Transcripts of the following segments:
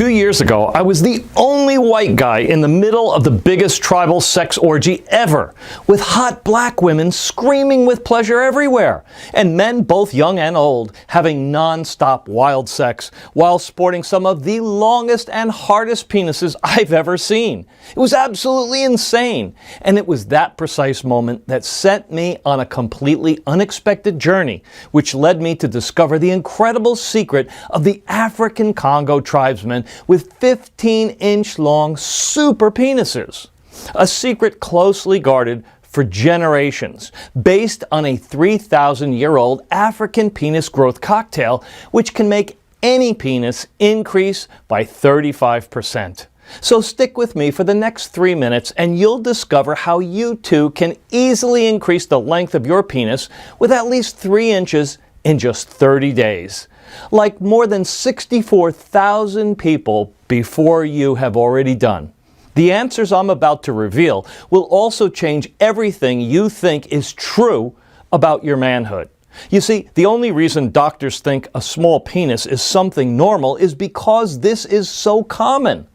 2 years ago, I was the only white guy in the middle of the biggest tribal sex orgy ever, with hot black women screaming with pleasure everywhere, and men both young and old having non-stop wild sex while sporting some of the longest and hardest penises I've ever seen. It was absolutely insane, and it was that precise moment that sent me on a completely unexpected journey, which led me to discover the incredible secret of the African Congo tribesmen with 15-inch long super penises. A secret closely guarded for generations, based on a 3,000-year-old African penis growth cocktail, which can make any penis increase by 35%. So stick with me for the next 3 minutes and you'll discover how you too can easily increase the length of your penis with at least 3 inches in just 30 days. Like more than 64,000 people before you have already done. The answers I'm about to reveal will also change everything you think is true about your manhood. You see, the only reason doctors think a small penis is something normal is because this is so common.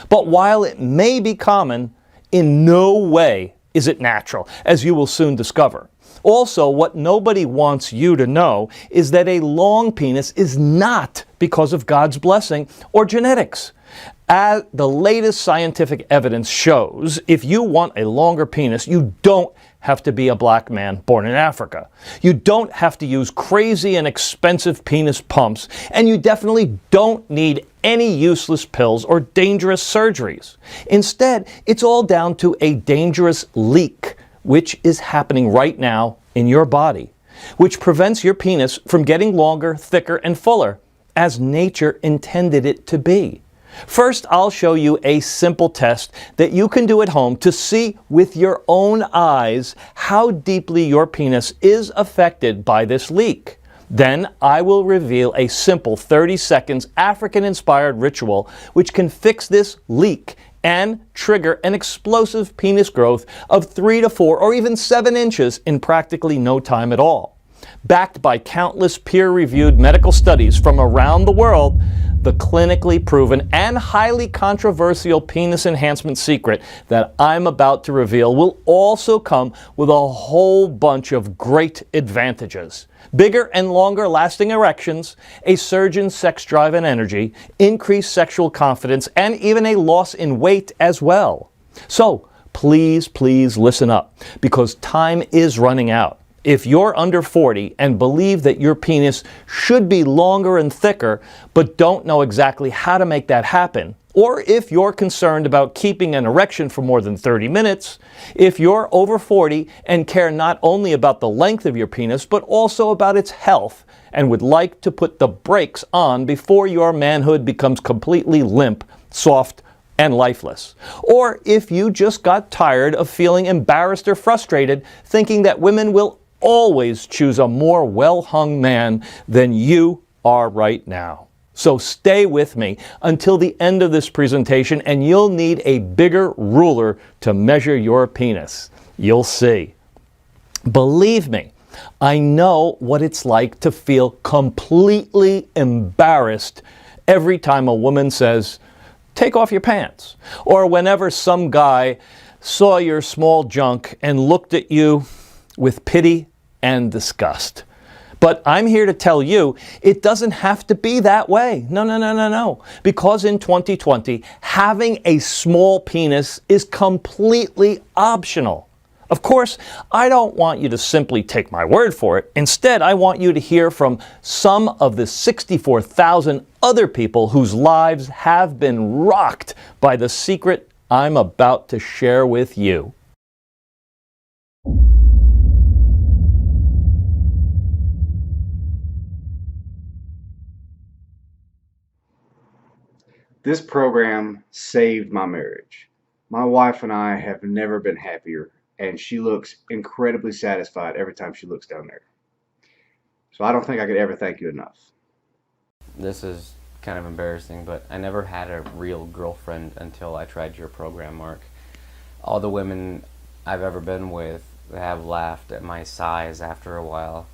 But while it may be common, in no way is it natural, as you will soon discover. Also, what nobody wants you to know is that a long penis is not because of God's blessing or genetics. As the latest scientific evidence shows, if you want a longer penis, you don't have to be a black man born in Africa. You don't have to use crazy and expensive penis pumps, and you definitely don't need any useless pills or dangerous surgeries. Instead, it's all down to a dangerous leak, which is happening right now in your body, which prevents your penis from getting longer, thicker, and fuller, as nature intended it to be. First, I'll show you a simple test that you can do at home to see with your own eyes how deeply your penis is affected by this leak. Then I will reveal a simple 30 seconds African-inspired ritual which can fix this leak and trigger an explosive penis growth of 3 to 4 or even 7 inches in practically no time at all. Backed by countless peer-reviewed medical studies from around the world, the clinically proven and highly controversial penis enhancement secret that I'm about to reveal will also come with a whole bunch of great advantages. Bigger and longer lasting erections, a surge in sex drive and energy, increased sexual confidence, and even a loss in weight as well. So, please listen up, because time is running out. If you're under 40 and believe that your penis should be longer and thicker, but don't know exactly how to make that happen, or if you're concerned about keeping an erection for more than 30 minutes, if you're over 40 and care not only about the length of your penis, but also about its health, and would like to put the brakes on before your manhood becomes completely limp, soft, and lifeless. Or if you just got tired of feeling embarrassed or frustrated, thinking that women will always choose a more well-hung man than you are right now. So stay with me until the end of this presentation and you'll need a bigger ruler to measure your penis. You'll see. Believe me, I know what it's like to feel completely embarrassed every time a woman says, "Take off your pants," or whenever some guy saw your small junk and looked at you with pity and disgust. But I'm here to tell you, it doesn't have to be that way. No. Because in 2020, having a small penis is completely optional. Of course, I don't want you to simply take my word for it. Instead, I want you to hear from some of the 64,000 other people whose lives have been rocked by the secret I'm about to share with you. This program saved my marriage. My wife and I have never been happier, and she looks incredibly satisfied every time she looks down there. So I don't think I could ever thank you enough. This is kind of embarrassing, but I never had a real girlfriend until I tried your program, Mark. All the women I've ever been with have laughed at my size after a while.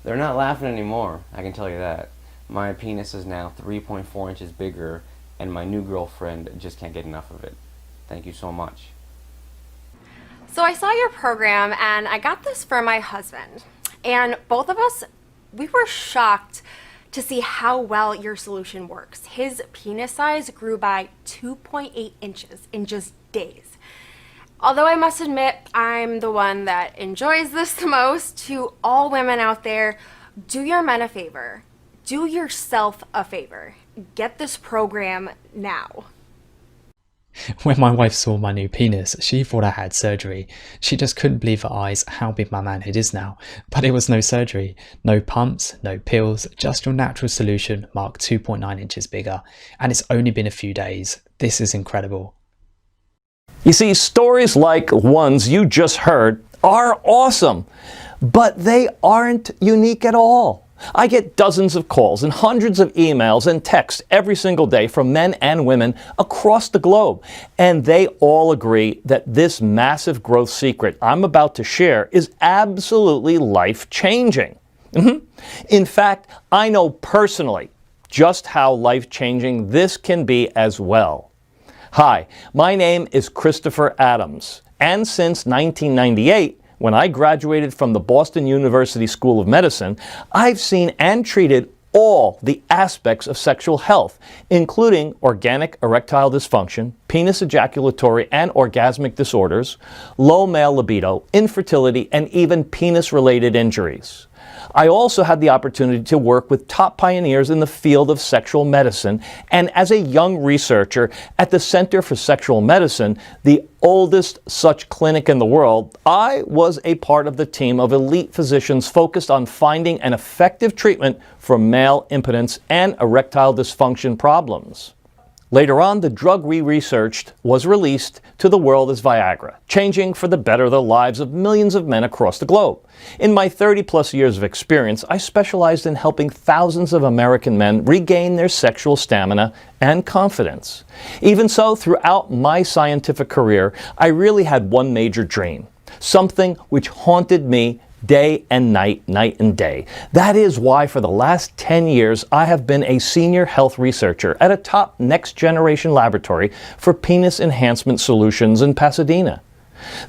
They're not laughing anymore, I can tell you that. My penis is now 3.4 inches bigger, and my new girlfriend just can't get enough of it. Thank you so much. So I saw your program and I got this for my husband. And both of us, we were shocked to see how well your solution works. His penis size grew by 2.8 inches in just days. Although I must admit, I'm the one that enjoys this the most, to all women out there, do your men a favor. Do yourself a favor. Get this program now. When my wife saw my new penis, she thought I had surgery. She just couldn't believe her eyes how big my manhood is now. But it was no surgery, no pumps, no pills, just your natural solution marked 2.9 inches bigger. And it's only been a few days. This is incredible. You see, stories like ones you just heard are awesome, but they aren't unique at all. I get dozens of calls and hundreds of emails and texts every single day from men and women across the globe, and they all agree that this massive growth secret I'm about to share is absolutely life-changing. In fact, I know personally just how life-changing this can be as well. Hi, my name is Christopher Adams, and since 1998, when I graduated from the Boston University School of Medicine, I've seen and treated all the aspects of sexual health, including organic erectile dysfunction, penis ejaculatory and orgasmic disorders, low male libido, infertility, and even penis-related injuries. I also had the opportunity to work with top pioneers in the field of sexual medicine, and as a young researcher at the Center for Sexual Medicine, the oldest such clinic in the world, I was a part of the team of elite physicians focused on finding an effective treatment for male impotence and erectile dysfunction problems. Later on, the drug we researched was released to the world as Viagra, changing for the better the lives of millions of men across the globe. In my 30-plus years of experience, I specialized in helping thousands of American men regain their sexual stamina and confidence. Even so, throughout my scientific career, I really had one major dream, something which haunted me day and night, night and day. That is why for the last 10 years I have been a senior health researcher at a top next-generation laboratory for penis enhancement solutions in Pasadena.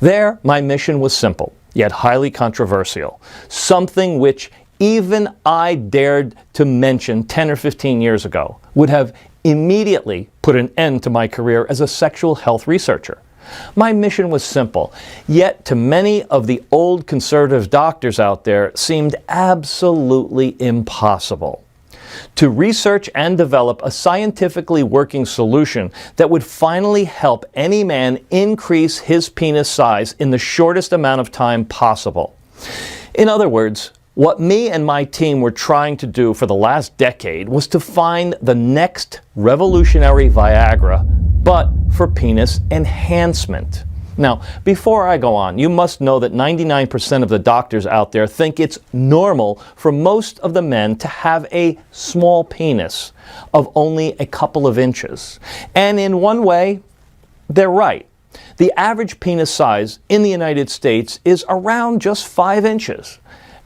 There, my mission was simple, yet highly controversial, something which even I dared to mention 10 or 15 years ago would have immediately put an end to my career as a sexual health researcher. My mission was simple, yet to many of the old conservative doctors out there seemed absolutely impossible. To research and develop a scientifically working solution that would finally help any man increase his penis size in the shortest amount of time possible. In other words, what me and my team were trying to do for the last decade was to find the next revolutionary Viagra, but for penis enhancement. Now, before I go on, you must know that 99% of the doctors out there think it's normal for most of the men to have a small penis of only a couple of inches. And in one way, they're right. The average penis size in the United States is around just 5 inches.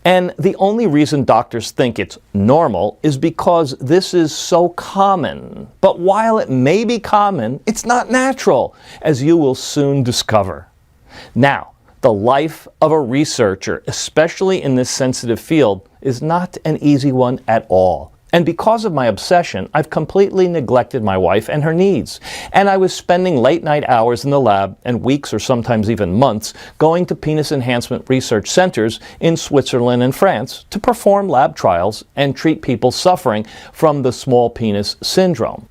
And the only reason doctors think it's normal is because this is so common. But while it may be common, it's not natural, as you will soon discover. Now, the life of a researcher, especially in this sensitive field, is not an easy one at all. And because of my obsession, I've completely neglected my wife and her needs. And I was spending late night hours in the lab and weeks or sometimes even months going to penis enhancement research centers in Switzerland and France to perform lab trials and treat people suffering from the small penis syndrome.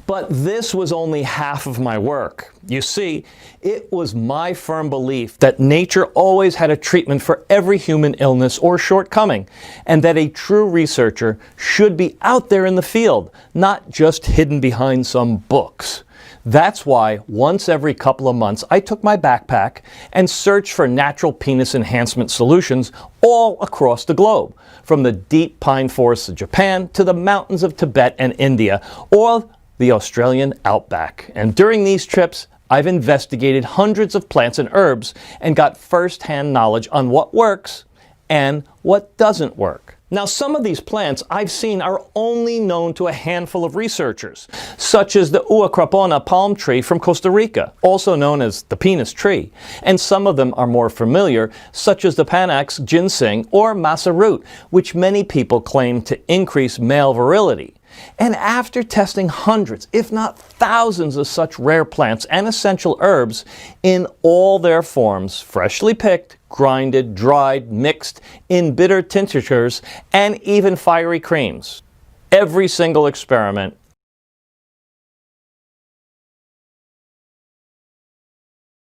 But this was only half of my work. You see, it was my firm belief that nature always had a treatment for every human illness or shortcoming, and that a true researcher should be out there in the field, not just hidden behind some books. That's why once every couple of months I took my backpack and searched for natural penis enhancement solutions all across the globe, from the deep pine forests of Japan to the mountains of Tibet and India, or the Australian outback. And during these trips, I've investigated hundreds of plants and herbs and got first-hand knowledge on what works and what doesn't work. Now, some of these plants I've seen are only known to a handful of researchers, such as the Uacrapona palm tree from Costa Rica, also known as the penis tree, and some of them are more familiar, such as the Panax ginseng or masa root, which many people claim to increase male virility. And after testing hundreds, if not thousands, of such rare plants and essential herbs in all their forms, freshly picked, grinded, dried, mixed in bitter tinctures, and even fiery creams, every single experiment